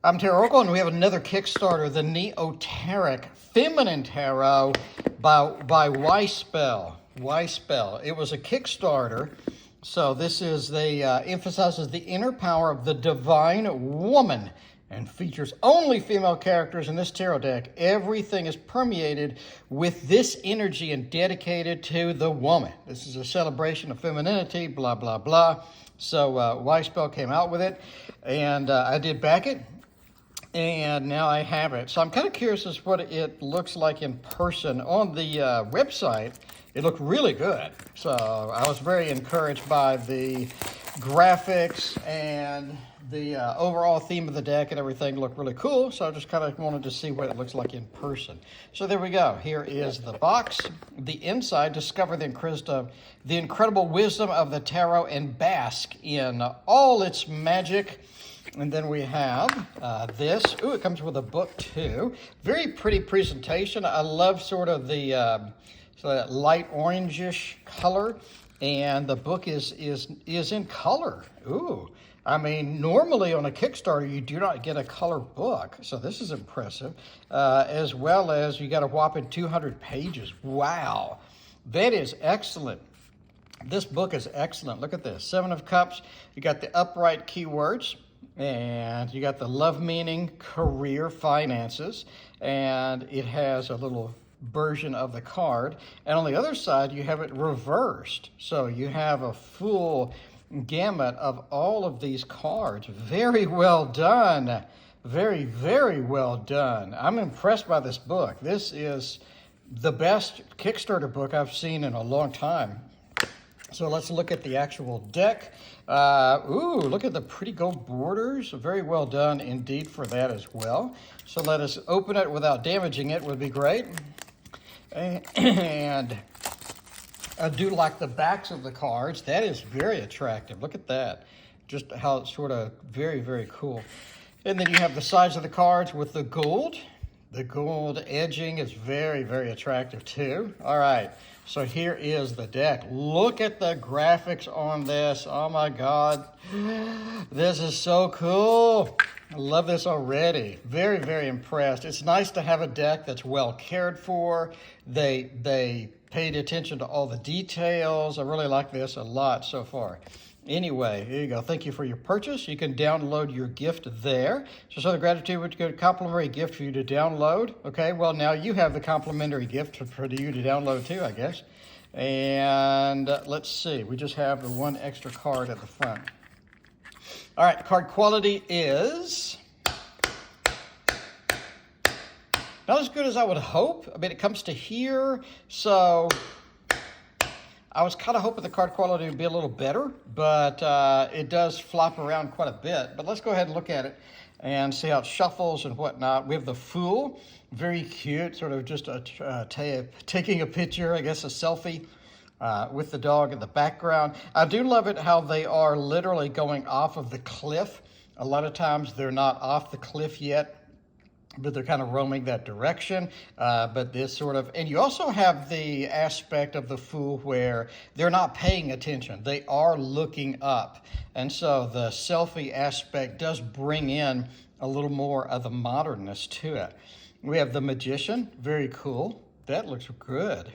I'm Tarot Oracle, and we have another Kickstarter, the Neoteric Feminine Tarot by Weispel. It was a Kickstarter, so this is emphasizes the inner power of the divine woman and features only female characters in this tarot deck. Everything is permeated with this energy and dedicated to the woman. This is a celebration of femininity, blah, blah, blah. So Weispel came out with it, and I did back it. And now I have it. So I'm kind of curious as to what it looks like in person. On the website, it looked really good. So I was very encouraged by the graphics, and the overall theme of the deck and everything looked really cool. So I just kind of wanted to see what it looks like in person. So there we go. Here is the box. The inside, discover the incredible wisdom of the tarot and bask in all its magic. And then we have this. Ooh, it comes with a book too. Very pretty presentation. I love sort of the light orangish color, and the book is in color. Ooh, I mean, normally on a Kickstarter you do not get a color book, so this is impressive. As well as you got a whopping 200 pages. Wow, that is excellent. This book is excellent. Look at this. 7 of Cups. You got the upright keywords. And you got the love, meaning, career, finances, and it has a little version of the card. And on the other side, you have it reversed. So you have a full gamut of all of these cards. Very well done. Very, very well done. I'm impressed by this book. This is the best Kickstarter book I've seen in a long time. So let's look at the actual deck. Ooh, look at the pretty gold borders. Very well done indeed for that as well. So let us open it without damaging it would be great. And I do like the backs of the cards. That is very attractive. Look at that. Just how it's sort of very, very cool. And then you have the sides of the cards with the gold. The gold edging is very, very attractive too. All right, so here is the deck. Look at the graphics on this. Oh my God, this is so cool. I love this already. Very, very impressed. It's nice to have a deck that's well cared for. They paid attention to all the details. I really like this a lot so far. Anyway, here you go. Thank you for your purchase. You can download your gift there. So the gratitude would go to complimentary gift for you to download. Okay, well, now you have the complimentary gift for you to download too, I guess. And let's see. We just have the one extra card at the front. All right, card quality is not as good as I would hope. I mean, it comes to here, so I was kind of hoping the card quality would be a little better, but it does flop around quite a bit. But let's go ahead and look at it and see how it shuffles and whatnot. We have the Fool, very cute, sort of just taking a picture, I guess a selfie with the dog in the background. I do love it how they are literally going off of the cliff. A lot of times they're not off the cliff yet, but they're kind of roaming that direction. But this sort of, and you also have the aspect of the Fool where they're not paying attention. They are looking up. And so the selfie aspect does bring in a little more of the modernness to it. We have the Magician, very cool. That looks good.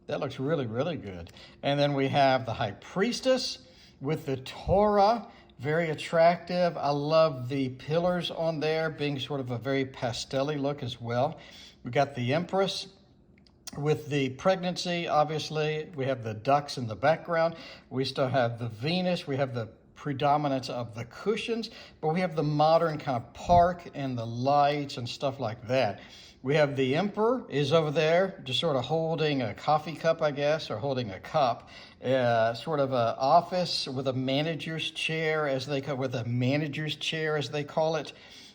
That looks really, really good. And then we have the High Priestess with the Torah. Very attractive. I love the pillars on there being sort of a very pastel-y look as well. We got the Empress with the pregnancy, obviously. We have the ducks in the background. We still have the Venus. We have the predominance of the cushions, but we have the modern kind of park and the lights and stuff like that. We have the Emperor is over there, just sort of holding a coffee cup, I guess, or holding a cup. Sort of an office with a manager's chair, as they call it.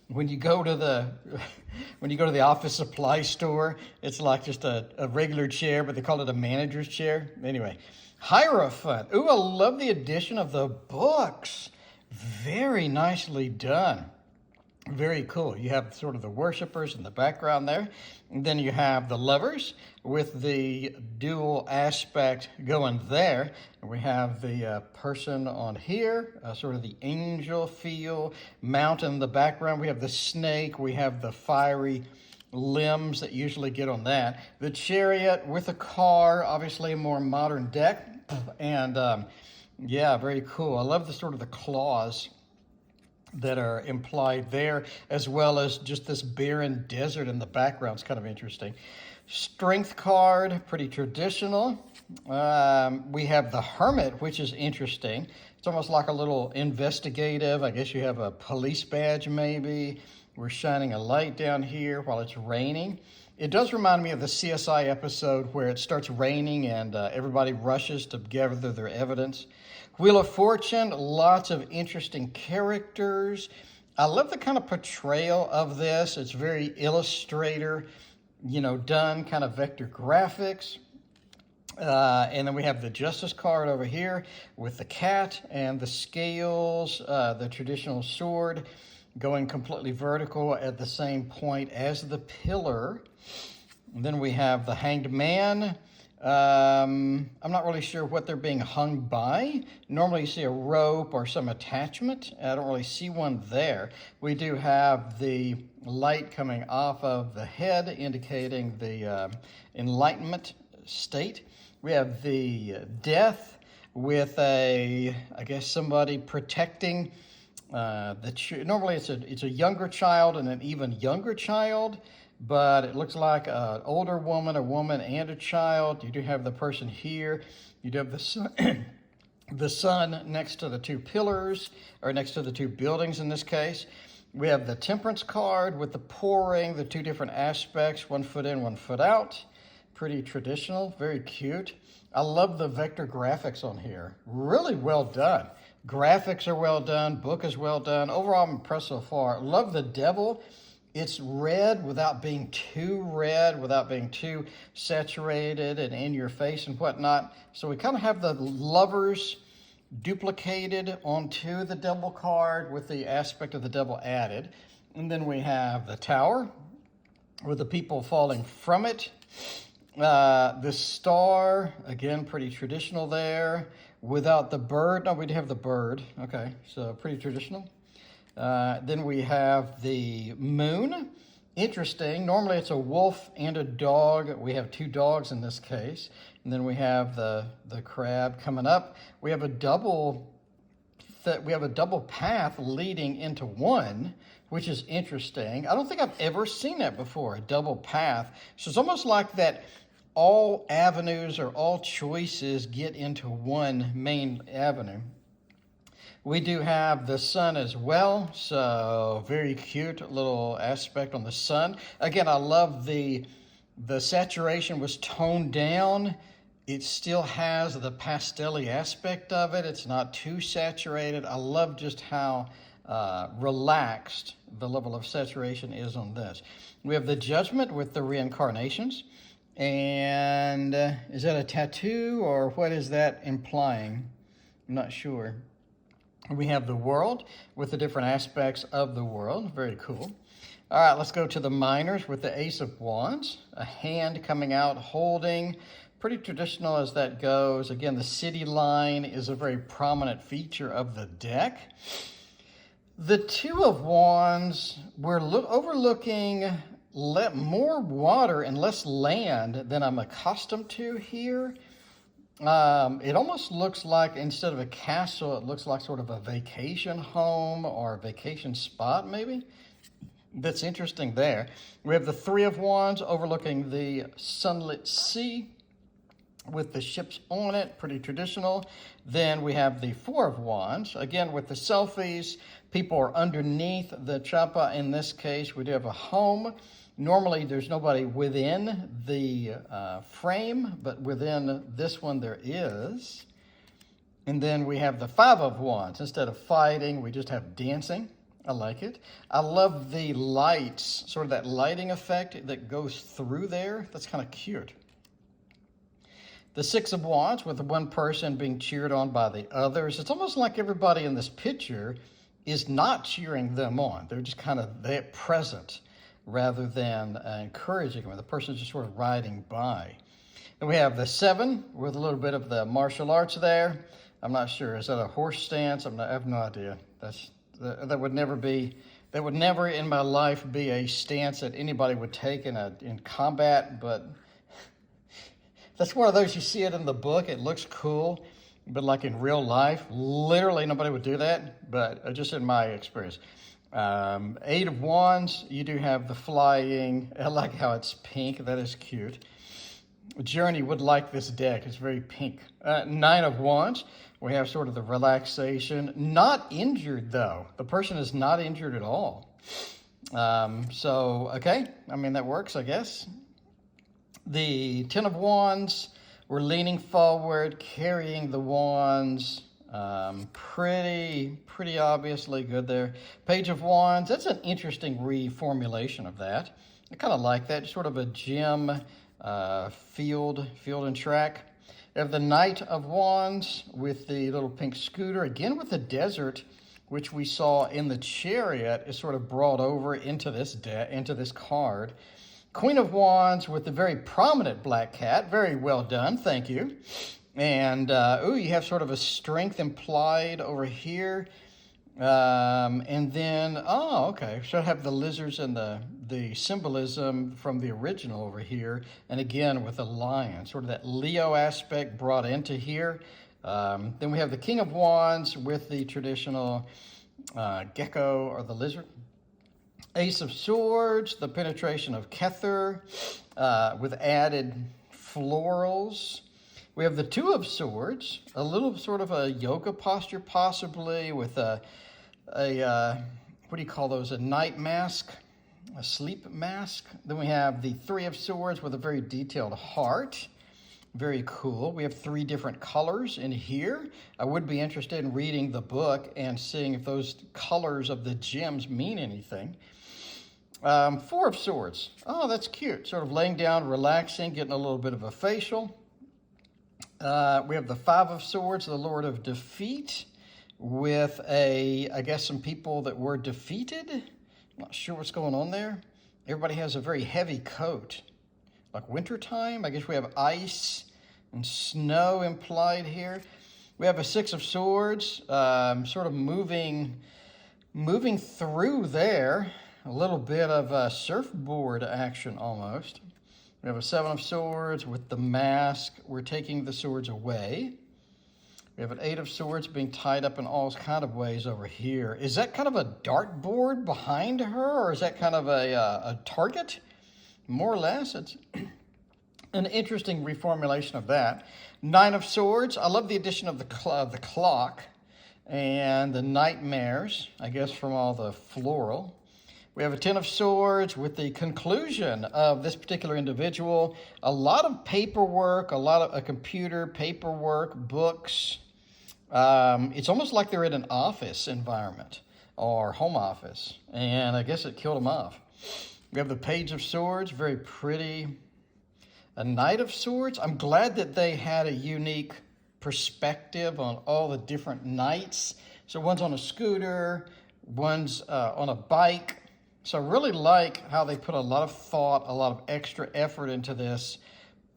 When you go to the office supply store, it's like just a regular chair, but they call it a manager's chair. Anyway, Hierophant. Ooh, I love the addition of the books. Very nicely done. Very cool. You have sort of the worshipers in the background there. And then you have the lovers with the dual aspect going there. And we have the person on here, sort of the angel feel, mountain in the background. We have the snake. We have the fiery limbs that usually get on that. The chariot with a car, obviously a more modern deck. And yeah, very cool. I love the sort of the claws that are implied there, as well as just this barren desert in the background. It's kind of interesting. Strength card, pretty traditional. We have the Hermit, which is interesting. It's almost like a little investigative. I guess you have a police badge maybe. We're shining a light down here while it's raining. It does remind me of the CSI episode where it starts raining and everybody rushes to gather their evidence. Wheel of Fortune, lots of interesting characters. I love the kind of portrayal of this. It's very illustrator, done, kind of vector graphics. And then we have the Justice card over here with the cat and the scales, the traditional sword going completely vertical at the same point as the pillar. And then we have the Hanged Man. I'm not really sure what they're being hung by. Normally you see a rope or some attachment. I don't really see one there. We do have the light coming off of the head indicating the enlightenment state. We have the Death with I guess somebody protecting normally it's a younger child and an even younger child, but it looks like an older woman, a woman and a child. You do have the person here. You do have the sun, the sun next to the two pillars, or next to the two buildings in this case. We have the Temperance card with the pouring, the two different aspects, 1 foot in, 1 foot out. Pretty traditional, very cute. I love the vector graphics on here. Really well done. Graphics are well done. Book is well done. Overall, I'm impressed so far. Love the devil. It's red without being too red, without being too saturated and in your face and whatnot. So we kind of have the lovers duplicated onto the devil card with the aspect of the devil added. And then we have the tower with the people falling from it. The star, again, pretty traditional there. Without the bird, no, we'd have the bird. Okay, so pretty traditional. Then we have the moon. Interesting. Normally it's a wolf and a dog. We have two dogs in this case. And then we have the crab coming up. We have a double path leading into one, which is interesting. I don't think I've ever seen that before, a double path. So it's almost like that all avenues or all choices get into one main avenue. We do have the sun as well, so very cute little aspect on the sun. Again, I love the saturation was toned down. It still has the pastel-y aspect of it. It's not too saturated. I love just how relaxed the level of saturation is on this. We have the judgment with the reincarnations. And is that a tattoo or what is that implying? I'm not sure. We have the world with the different aspects of the world. Very cool. All right, let's go to the minors with the Ace of Wands. A hand coming out holding. Pretty traditional as that goes. Again, the city line is a very prominent feature of the deck. The Two of Wands, we're overlooking more water and less land than I'm accustomed to here. It almost looks like, instead of a castle, it looks like sort of a vacation home or a vacation spot maybe. That's interesting there. We have the Three of Wands overlooking the sunlit sea with the ships on it, pretty traditional. Then we have the Four of Wands, again with the selfies. People are underneath the chapa. In this case, we do have a home. Normally, there's nobody within the frame, but within this one there is. And then we have the Five of Wands. Instead of fighting, we just have dancing. I like it. I love the lights, sort of that lighting effect that goes through there. That's kind of cute. The Six of Wands with the one person being cheered on by the others. It's almost like everybody in this picture is not cheering them on. They're just kind of there present rather than encouraging them. The person's just sort of riding by. And we have the 7 with a little bit of the martial arts there. I'm not sure. Is that a horse stance? I have no idea. That would never in my life be a stance that anybody would take in combat, but that's one of those, you see it in the book, it looks cool, but like in real life, literally nobody would do that, but just in my experience. 8 of Wands, you do have the flying. I like how it's pink. That is cute. Journey would like this deck. It's very pink. 9 of Wands, we have sort of the relaxation. Not injured, though. The person is not injured at all. So, okay. I mean, that works, I guess. The 10 of Wands, we're leaning forward, carrying the wands. Pretty obviously good there. Page of Wands, that's an interesting reformulation of that. I kind of like that, sort of a gym field and track. We have the Knight of Wands with the little pink scooter, again with the desert, which we saw in the Chariot, is sort of brought over into this card. Queen of Wands with the very prominent black cat. Very well done, thank you. And, you have sort of a strength implied over here. And then, okay, so I have the lizards and the symbolism from the original over here. And again, with a lion, sort of that Leo aspect brought into here. Then we have the King of Wands with the traditional gecko or the lizard. Ace of Swords, the penetration of Kether with added florals. We have the 2 of Swords, a little sort of a yoga posture possibly with a what do you call those, a night mask, a sleep mask. Then we have the 3 of Swords with a very detailed heart. Very cool. We have 3 different colors in here. I would be interested in reading the book and seeing if those colors of the gems mean anything. 4 of Swords. Oh, that's cute. Sort of laying down, relaxing, getting a little bit of a facial. We have the 5 of Swords, the Lord of Defeat, with I guess some people that were defeated. I'm not sure what's going on there. Everybody has a very heavy coat, like wintertime. I guess we have ice and snow implied here. We have a 6 of Swords, sort of moving through there. A little bit of a surfboard action almost. We have a 7 of Swords with the mask. We're taking the swords away. We have an 8 of Swords being tied up in all kind of ways over here. Is that kind of a dartboard behind her, or is that kind of a target? More or less, it's an interesting reformulation of that. 9 of Swords. I love the addition of the clock and the nightmares, I guess, from all the floral. We have a 10 of Swords with the conclusion of this particular individual. A lot of paperwork, a lot of computer paperwork, books. It's almost like they're in an office environment or home office, and I guess it killed them off. We have the Page of Swords, very pretty. A Knight of Swords. I'm glad that they had a unique perspective on all the different knights. So one's on a scooter, one's on a bike. So I really like how they put a lot of thought, a lot of extra effort into this.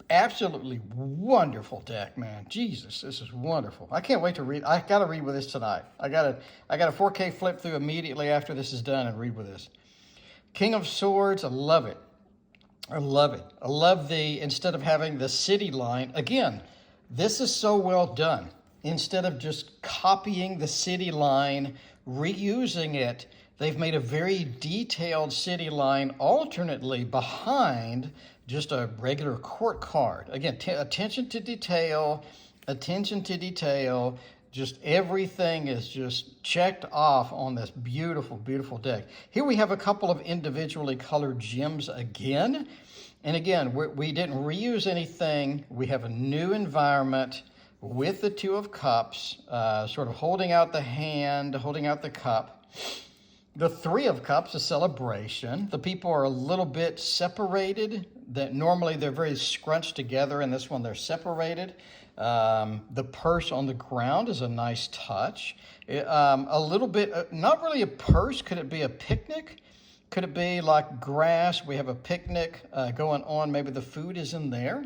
Absolutely wonderful deck, man. Jesus, this is wonderful. I can't wait to read. I got to read with this tonight. I got a 4K flip through immediately after this is done and read with this. King of Swords, I love it. I love it. I love instead of having the city line, again, this is so well done. Instead of just copying the city line, reusing it, they've made a very detailed city line alternately behind just a regular court card. Again, attention to detail, just everything is just checked off on this beautiful, beautiful deck. Here we have a couple of individually colored gems again. And again, we didn't reuse anything. We have a new environment with the 2 of Cups, sort of holding out the hand, holding out the cup. The Three of Cups, a celebration. The people are a little bit separated. That normally they're very scrunched together, and this one they're separated. The purse on the ground is a nice touch. A little bit, not really a purse. Could it be a picnic? Could it be like grass? We have a picnic going on. Maybe the food is in there.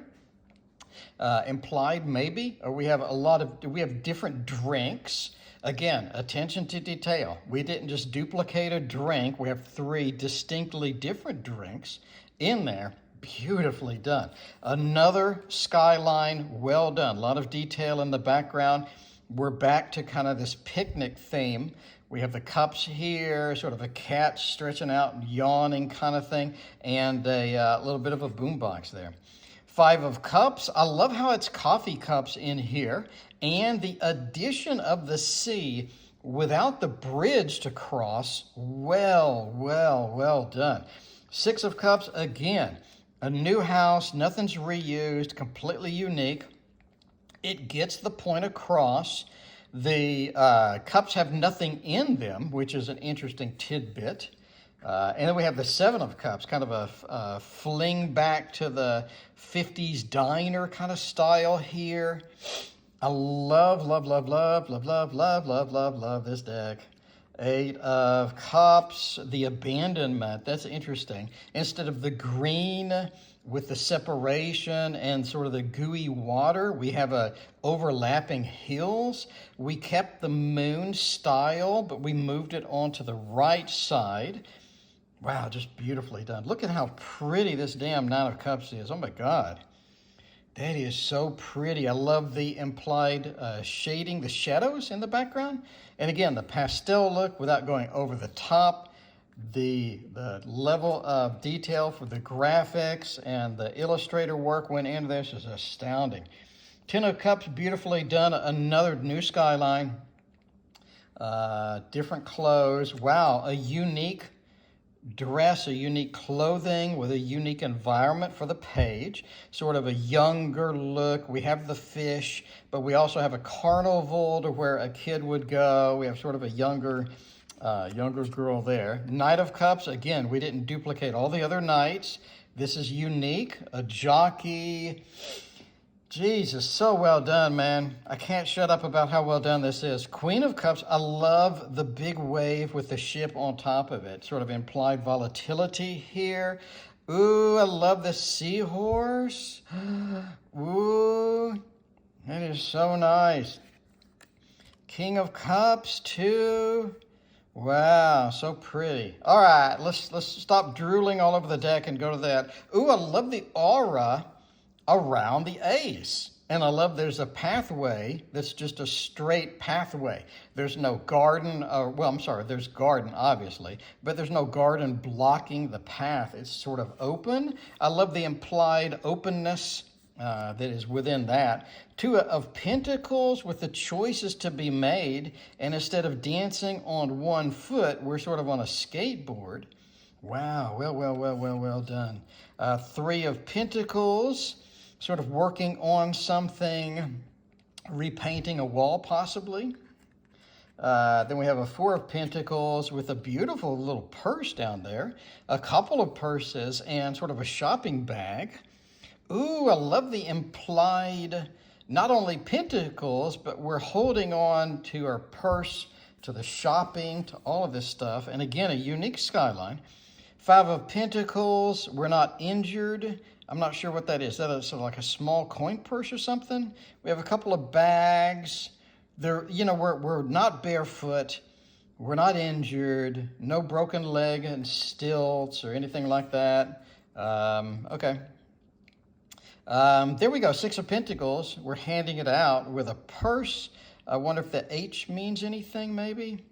Implied maybe, or we have different drinks. Again, attention to detail. We didn't just duplicate a drink. We have 3 distinctly different drinks in there. Beautifully done. Another skyline, well done. A lot of detail in the background. We're back to kind of this picnic theme. We have the cups here, sort of a cat stretching out, yawning kind of thing, and a little bit of a boombox there. 5 of Cups. I love how it's coffee cups in here, and the addition of the C without the bridge to cross. Well done. 6 of Cups, again, a new house, nothing's reused, completely unique. It gets the point across. The cups have nothing in them, which is an interesting tidbit. And then we have the 7 of Cups, kind of a fling back to the 50s diner kind of style here. I love this deck. 8 of Cups, the abandonment. That's interesting. Instead of the green with the separation and sort of the gooey water, we have a overlapping hills. We kept the moon style, but we moved it onto the right side. Wow, just beautifully done. Look at how pretty this damn 9 of Cups is. Oh my God. That is so pretty. I love the implied shading, the shadows in the background. And again, the pastel look without going over the top. The level of detail for the graphics and the illustrator work went into this is astounding. 10 of Cups, beautifully done. Another new skyline. Different clothes. Wow, a unique dress, a unique clothing with a unique environment for the page, sort of a younger look. We have the fish, but we also have a carnival to where a kid would go. We have sort of a younger girl there. Knight of Cups, again, we didn't duplicate all the other knights. This is unique, a jockey. Jesus, so well done, man. I can't shut up about how well done this is. Queen of Cups, I love the big wave with the ship on top of it. Sort of implied volatility here. Ooh, I love the seahorse. Ooh, that is so nice. King of Cups, too. Wow, so pretty. All right, let's stop drooling all over the deck and go to that. Ooh, I love the aura around the ace. And I love there's a pathway that's just a straight pathway. There's no garden, there's garden, obviously, but there's no garden blocking the path. It's sort of open. I love the implied openness that is within that. 2 of Pentacles with the choices to be made, and instead of dancing on one foot, we're sort of on a skateboard. Wow, well done. 3 of Pentacles, sort of working on something, repainting a wall possibly. Then we have a 4 of Pentacles with a beautiful little purse down there, a couple of purses, and sort of a shopping bag. Ooh, I love the implied, not only Pentacles, but we're holding on to our purse, to the shopping, to all of this stuff. And again, a unique skyline. 5 of Pentacles, we're not injured. I'm not sure what that is. That is sort of like a small coin purse or something. We have a couple of bags. We're not barefoot. We're not injured. No broken leg and stilts or anything like that. Okay. There we go. 6 of Pentacles. We're handing it out with a purse. I wonder if the H means anything, maybe.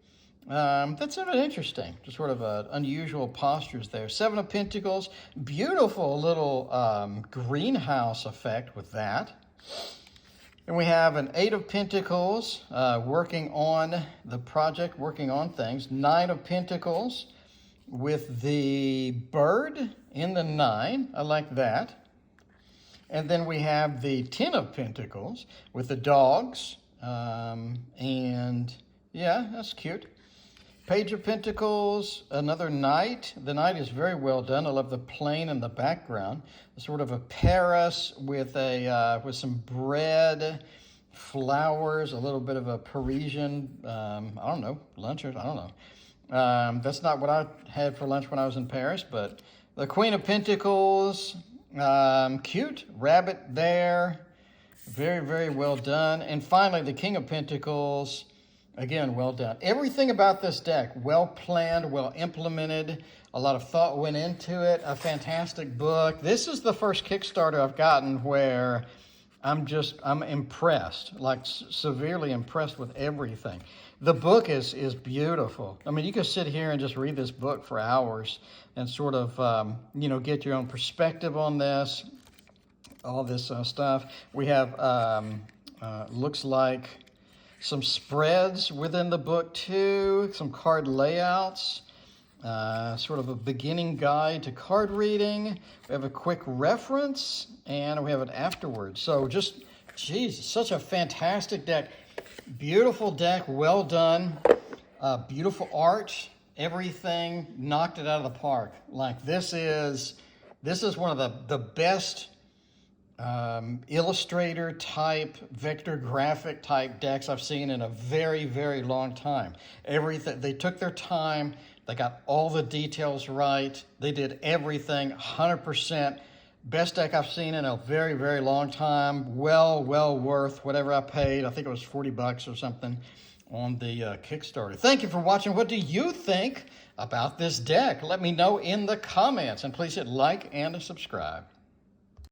That's sort of interesting. Just sort of unusual postures there. 7 of Pentacles. Beautiful little greenhouse effect with that. And we have an 8 of Pentacles working on the project, working on things. 9 of Pentacles with the bird in the 9. I like that. And then we have the 10 of Pentacles with the dogs. And yeah, that's cute. Page of Pentacles, another knight. The knight is very well done. I love the plane in the background. Sort of a Paris with a with some bread, flowers, a little bit of a Parisian, I don't know, lunch, or I don't know. That's not what I had for lunch when I was in Paris, but the Queen of Pentacles, cute rabbit there. Very, very well done. And finally, the King of Pentacles. Again, well done. Everything about this deck, well planned, well implemented. A lot of thought went into it. A fantastic book. This is the first Kickstarter I've gotten where I'm impressed, like severely impressed with everything. The book is beautiful. I mean, you can sit here and just read this book for hours and sort of, you know, get your own perspective on this, all this stuff. We have, looks like some spreads within the book too, some card layouts, sort of a beginning guide to card reading. We have a quick reference, and we have it afterwards. So just, geez, such a fantastic deck. Beautiful deck, well done, beautiful art, everything, knocked it out of the park. Like this is one of the best illustrator type, vector graphic type decks I've seen in a very, very long time. Everything, they took their time, they got all the details right, they did everything 100%. Best deck I've seen in a very, very long time. Well worth whatever I paid. I think it was 40 bucks or something on the Kickstarter. Thank you for watching. What do you think about this deck? Let me know in the comments, and please hit like and subscribe.